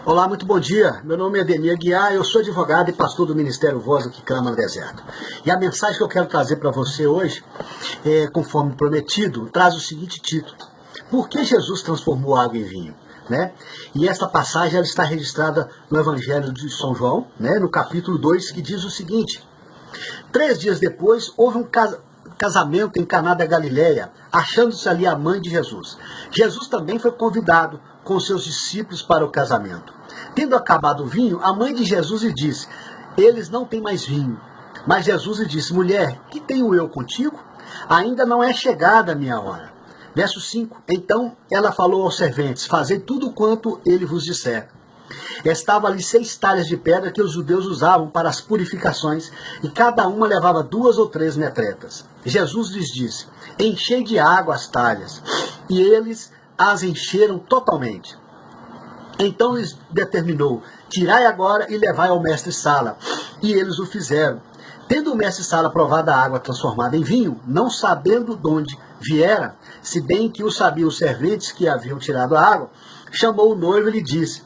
Olá, muito bom dia. Meu nome é Ademir Guiar, eu sou advogado e pastor do Ministério Voz do que Clama no Deserto. E a mensagem que eu quero trazer para você hoje, conforme prometido, traz o seguinte título: Por que Jesus transformou água em vinho? Né? E esta passagem ela está registrada no Evangelho de São João, né, no capítulo 2, que diz o seguinte: 3 dias depois, houve um casamento em Caná da Galileia, achando-se ali a mãe de Jesus. Jesus também foi convidado com seus discípulos para o casamento. Tendo acabado o vinho, a mãe de Jesus lhe disse: Eles não têm mais vinho. Mas Jesus lhe disse: Mulher, que tenho eu contigo? Ainda não é chegada a minha hora. Verso 5. Então ela falou aos serventes: Fazei tudo quanto ele vos disser. Estava ali 6 talhas de pedra que os judeus usavam para as purificações, e cada uma levava 2 ou 3 metretas. Jesus lhes disse: Enchei de água as talhas. E eles as encheram totalmente. Então lhes determinou: Tirai agora e levai ao mestre-sala. E eles o fizeram. Tendo o mestre-sala provado a água transformada em vinho, não sabendo de onde viera, se bem que o sabiam os serventes que haviam tirado a água, chamou o noivo e lhe disse: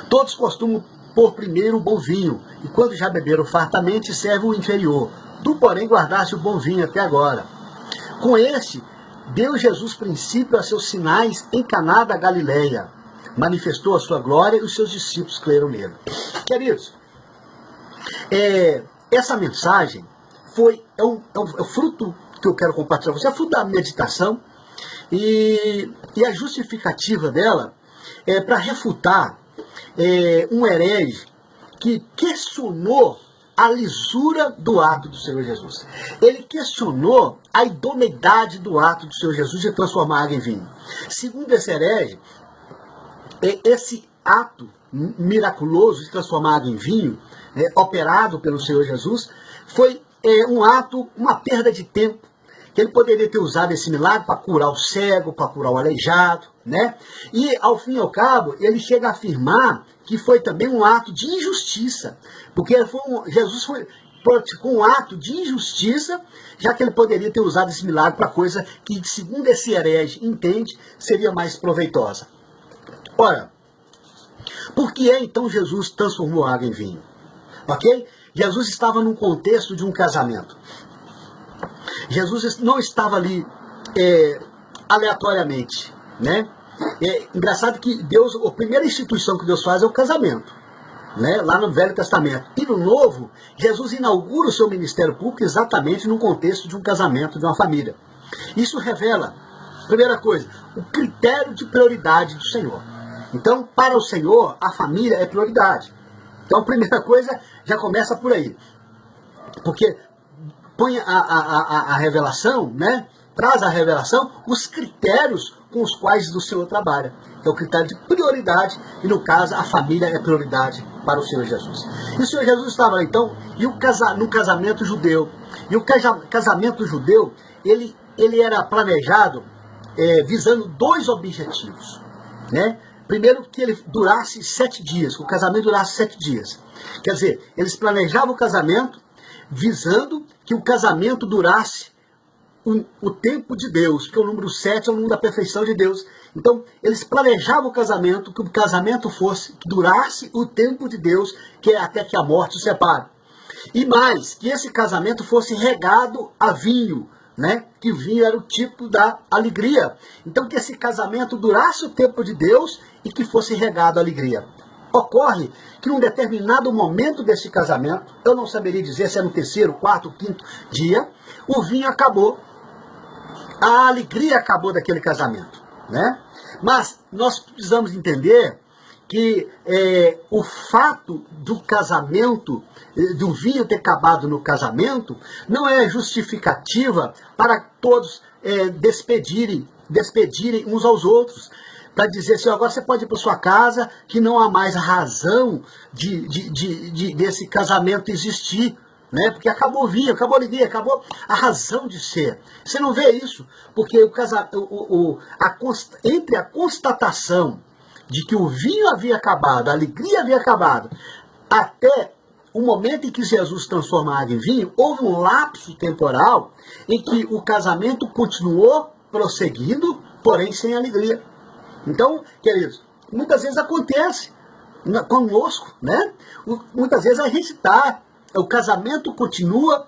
Todos costumam pôr primeiro o bom vinho, e quando já beberam fartamente, serve o inferior. Tu, porém, guardaste o bom vinho até agora. Com este, deu Jesus princípio a seus sinais em Caná da Galileia. Manifestou a sua glória e os seus discípulos creram nele. Queridos, essa mensagem é o fruto que eu quero compartilhar com você, é fruto da meditação, e a justificativa dela é para refutar um herege que questionou a lisura do ato do Senhor Jesus. Ele questionou a idoneidade do ato do Senhor Jesus de transformar água em vinho. Segundo esse herege, esse ato miraculoso de transformar água em vinho, operado pelo Senhor Jesus, foi um ato, uma perda de tempo, que ele poderia ter usado esse milagre para curar o cego, para curar o aleijado, né? E, ao fim e ao cabo, ele chega a afirmar que foi também um ato de injustiça, porque Jesus praticou um ato de injustiça, já que ele poderia ter usado esse milagre para coisa que, segundo esse herege entende, seria mais proveitosa. Ora, por que então Jesus transformou água em vinho? Ok? Jesus estava num contexto de um casamento. Jesus não estava ali aleatoriamente, né? É engraçado que Deus, a primeira instituição que Deus faz é o casamento, né? Lá no Velho Testamento. E no Novo, Jesus inaugura o seu ministério público exatamente no contexto de um casamento, de uma família. Isso revela, primeira coisa, o critério de prioridade do Senhor. Então, para o Senhor, a família é prioridade. Então, a primeira coisa já começa por aí. Porque põe a revelação, né? Traz a revelação os critérios com os quais o Senhor trabalha. É o critério de prioridade, e no caso a família é prioridade para o Senhor Jesus. E o Senhor Jesus estava lá então, no casamento judeu. E o casamento judeu, ele era planejado visando 2 objetivos, né? Primeiro, que ele durasse 7 dias, que o casamento durasse 7 dias. Quer dizer, eles planejavam o casamento visando que o casamento durasse o tempo de Deus, porque o número 7 é o número da perfeição de Deus. Então, eles planejavam o casamento, que o casamento durasse o tempo de Deus, que é até que a morte os separe. E mais, que esse casamento fosse regado a vinho, né? Que o vinho era o tipo da alegria. Então, que esse casamento durasse o tempo de Deus e que fosse regado a alegria. Ocorre que num determinado momento desse casamento, eu não saberia dizer se é no 3º, 4º, 5º dia, o vinho acabou, a alegria acabou daquele casamento, né? Mas nós precisamos entender que o fato do casamento, do vinho ter acabado no casamento, não é justificativa para todos despedirem uns aos outros, para dizer assim: agora você pode ir para sua casa, que não há mais a razão desse casamento existir, né? Porque acabou o vinho, acabou a alegria, acabou a razão de ser. Você não vê isso, porque entre a constatação de que o vinho havia acabado, a alegria havia acabado, até o momento em que Jesus transforma a água em vinho, houve um lapso temporal em que o casamento continuou prosseguindo, porém sem alegria. Então, queridos, muitas vezes acontece conosco, né? Muitas vezes a gente está, o casamento continua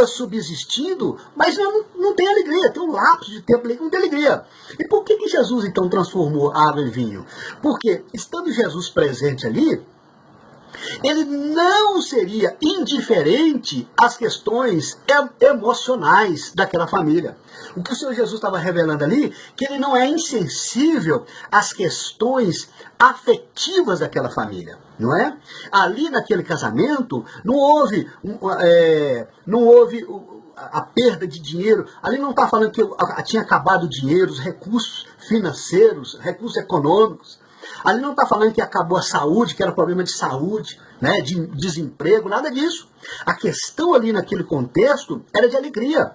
subsistindo, mas não tem alegria, tem um lapso de tempo ali que não tem alegria. E por que Jesus então transformou água em vinho? Porque estando Jesus presente ali, ele não seria indiferente às questões emocionais daquela família. O que o Senhor Jesus estava revelando ali, que ele não é insensível às questões afetivas daquela família, não é? Ali naquele casamento não houve a perda de dinheiro. Ali não está falando que tinha acabado o dinheiro, os recursos financeiros, recursos econômicos. Ali não está falando que acabou a saúde, que era problema de saúde, né, de desemprego, nada disso. A questão ali naquele contexto era de alegria,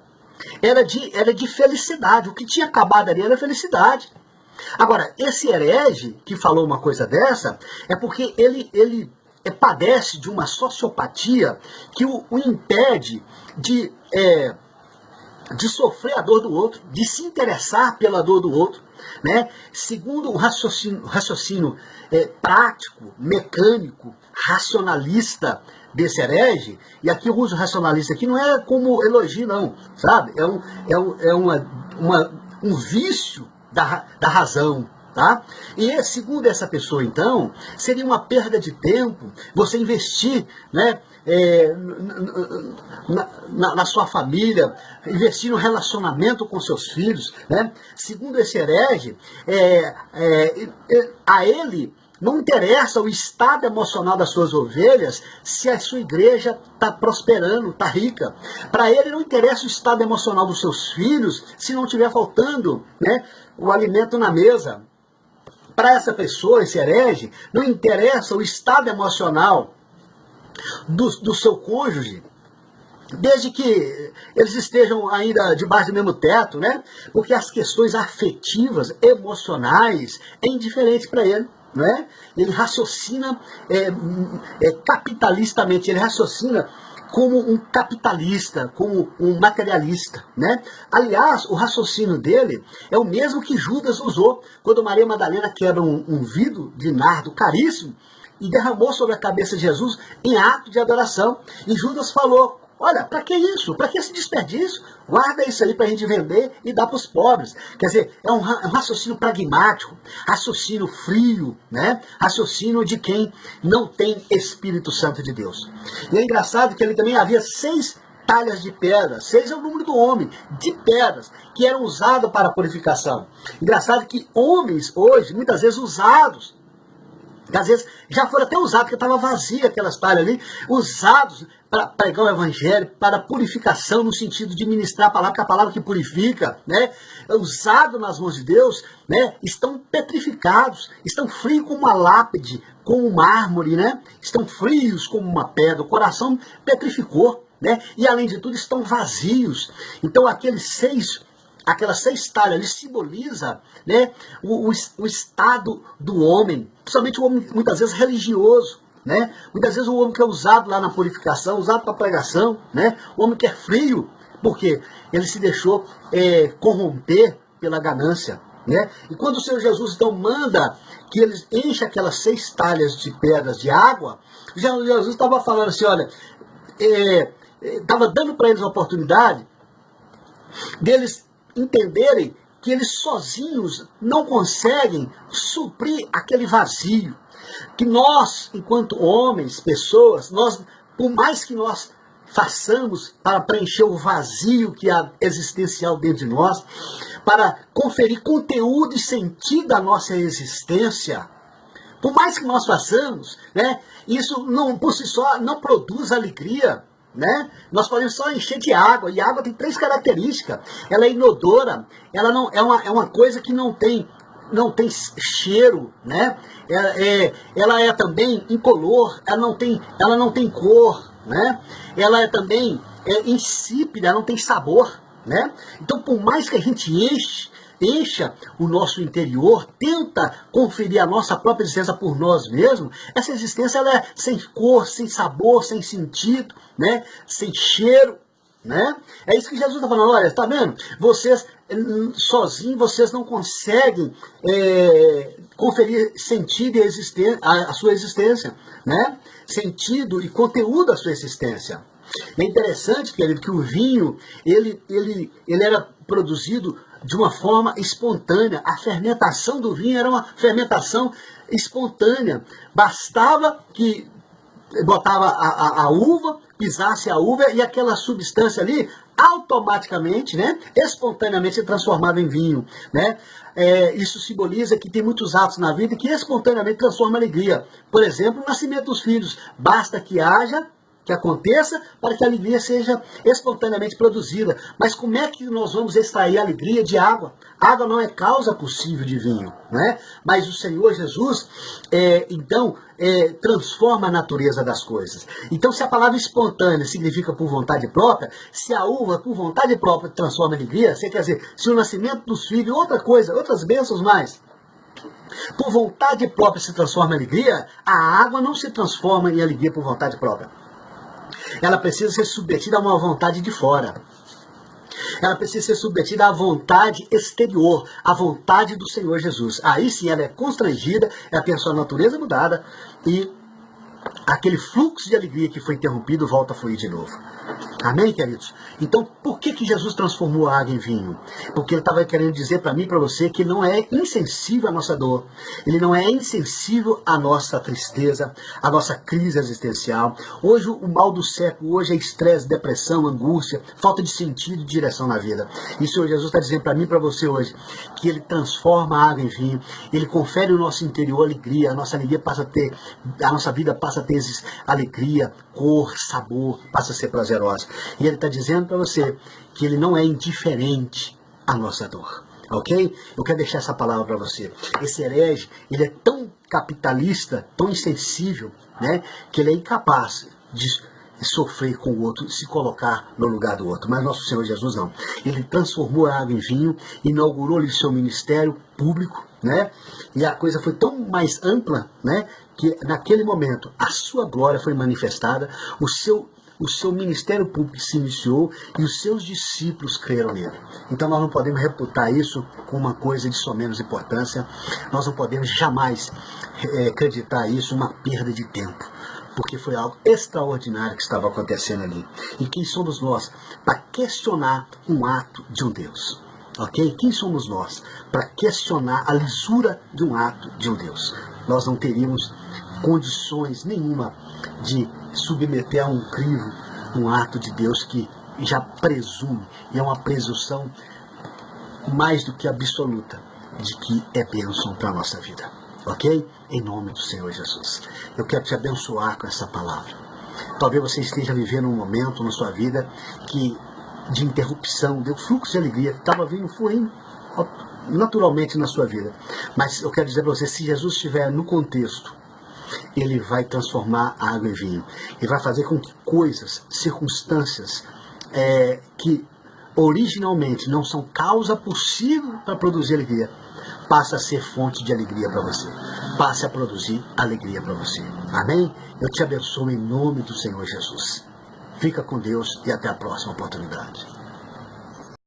era de felicidade. O que tinha acabado ali era felicidade. Agora, esse herege que falou uma coisa dessa é porque ele padece de uma sociopatia que o impede de sofrer a dor do outro, de se interessar pela dor do outro, né? Segundo o raciocínio prático, mecânico, racionalista desse herege, e aqui eu uso racionalista aqui não é como elogio não, sabe? É um vício da razão. Tá? E segundo essa pessoa, então, seria uma perda de tempo você investir, né, na sua família, investir no relacionamento com seus filhos. Né? Segundo esse herege, a ele não interessa o estado emocional das suas ovelhas se a sua igreja está prosperando, está rica. Para ele não interessa o estado emocional dos seus filhos se não estiver faltando, né, o alimento na mesa. Para essa pessoa, esse herege, não interessa o estado emocional do seu cônjuge, desde que eles estejam ainda debaixo do mesmo teto, né? Porque as questões afetivas, emocionais, é indiferente para ele. Né? Ele raciocina capitalistamente, ele raciocina como um capitalista, como um materialista, né? Aliás, o raciocínio dele é o mesmo que Judas usou quando Maria Madalena quebra um vidro de nardo caríssimo e derramou sobre a cabeça de Jesus em ato de adoração. E Judas falou: olha, para que isso? Para que esse desperdício? Guarda isso aí para a gente vender e dar para os pobres. Quer dizer, é um raciocínio pragmático, raciocínio frio, né? Raciocínio de quem não tem Espírito Santo de Deus. E é engraçado que ele também havia 6 talhas de pedra, 6 é o número do homem, de pedras, que eram usadas para a purificação. Engraçado que homens hoje, muitas vezes usados, às vezes já foram até usados, porque estava vazia aquelas talhas ali, usados para pregar o evangelho, para purificação, no sentido de ministrar a palavra, que é a palavra que purifica, né? Usado nas mãos de Deus, né? Estão petrificados, estão frios como uma lápide, como um mármore, né? Estão frios como uma pedra, o coração petrificou, né? E além de tudo estão vazios. Então aquelas 6 talhas ali simboliza, né, o estado do homem, principalmente o homem muitas vezes religioso, né? Muitas vezes o homem que é usado lá na purificação, usado para pregação, né? O homem que é frio, porque ele se deixou corromper pela ganância, né? E quando o Senhor Jesus então manda que eles enchem aquelas 6 talhas de pedras de água, Jesus estava falando assim, olha, estava dando para eles a oportunidade deles entenderem que eles sozinhos não conseguem suprir aquele vazio. Que nós, enquanto homens, pessoas, por mais que nós façamos para preencher o vazio que há existencial dentro de nós, para conferir conteúdo e sentido à nossa existência, por mais que nós façamos, né, isso não, por si só não produz alegria. Né? Nós podemos só encher de água, e a água tem 3 características. Ela é inodora, ela não é uma coisa que não tem cheiro, né? Ela é também incolor, ela não tem cor, né? Ela é também insípida, ela não tem sabor, né? Então, por mais que a gente encha o nosso interior, tenta conferir a nossa própria existência por nós mesmos, essa existência ela é sem cor, sem sabor, sem sentido, né? Sem cheiro. Né? É isso que Jesus está falando, olha, está vendo? Vocês sozinho vocês não conseguem conferir sentido à sua existência, né? Sentido e conteúdo à sua existência. É interessante, querido, que o vinho, ele era produzido de uma forma espontânea. A fermentação do vinho era uma fermentação espontânea. Bastava que botava a uva, pisasse a uva e aquela substância ali automaticamente, né, espontaneamente se transformava em vinho, né? Isso simboliza que tem muitos atos na vida que espontaneamente transformam a alegria. Por exemplo, o nascimento dos filhos. Basta que aconteça para que a alegria seja espontaneamente produzida. Mas como é que nós vamos extrair a alegria de água? Água não é causa possível de vinho, né? Mas o Senhor Jesus, transforma a natureza das coisas. Então, se a palavra espontânea significa por vontade própria, se a uva por vontade própria transforma a alegria, você quer dizer, se o nascimento dos filhos, outra coisa, outras bênçãos mais, por vontade própria se transforma em alegria, a água não se transforma em alegria por vontade própria. Ela precisa ser submetida a uma vontade de fora. Ela precisa ser submetida à vontade exterior, à vontade do Senhor Jesus. Aí sim ela é constrangida, ela tem a sua natureza mudada e aquele fluxo de alegria que foi interrompido volta a fluir de novo. Amém, queridos? Então, por que Jesus transformou a água em vinho? Porque ele estava querendo dizer para mim e para você que ele não é insensível à nossa dor. Ele não é insensível à nossa tristeza, à nossa crise existencial. Hoje, o mal do século, hoje é estresse, depressão, angústia, falta de sentido e direção na vida. E o Senhor Jesus está dizendo para mim e para você hoje que ele transforma a água em vinho, ele confere no nosso interior alegria, a nossa vida passa a ter alegria, cor, sabor, passa a ser prazerosa. E ele está dizendo para você que ele não é indiferente à nossa dor. Ok? Eu quero deixar essa palavra para você. Esse herege, ele é tão capitalista, tão insensível, né, que ele é incapaz de sofrer com o outro, se colocar no lugar do outro. Mas nosso Senhor Jesus não. Ele transformou a água em vinho, inaugurou-lhe seu ministério público, né? E a coisa foi tão mais ampla, né, que naquele momento a sua glória foi manifestada, o seu ministério público se iniciou e os seus discípulos creram nele. Então nós não podemos reputar isso como uma coisa de só menos importância, nós não podemos jamais acreditar isso uma perda de tempo, porque foi algo extraordinário que estava acontecendo ali. E quem somos nós para questionar um ato de um Deus? Ok? Quem somos nós para questionar a lisura de um ato de um Deus? Nós não teríamos condições nenhuma de submeter a um crivo um ato de Deus que já presume, e é uma presunção mais do que absoluta, de que é bênção para a nossa vida. Ok? Em nome do Senhor Jesus. Eu quero te abençoar com essa palavra. Talvez você esteja vivendo um momento na sua vida de interrupção, de fluxo de alegria, estava vindo fluindo naturalmente na sua vida. Mas eu quero dizer para você, se Jesus estiver no contexto, ele vai transformar a água em vinho. Ele vai fazer com que coisas, circunstâncias que originalmente não são causa possível para produzir alegria, passe a ser fonte de alegria para você. Passe a produzir alegria para você. Amém? Eu te abençoo em nome do Senhor Jesus. Fica com Deus e até a próxima oportunidade.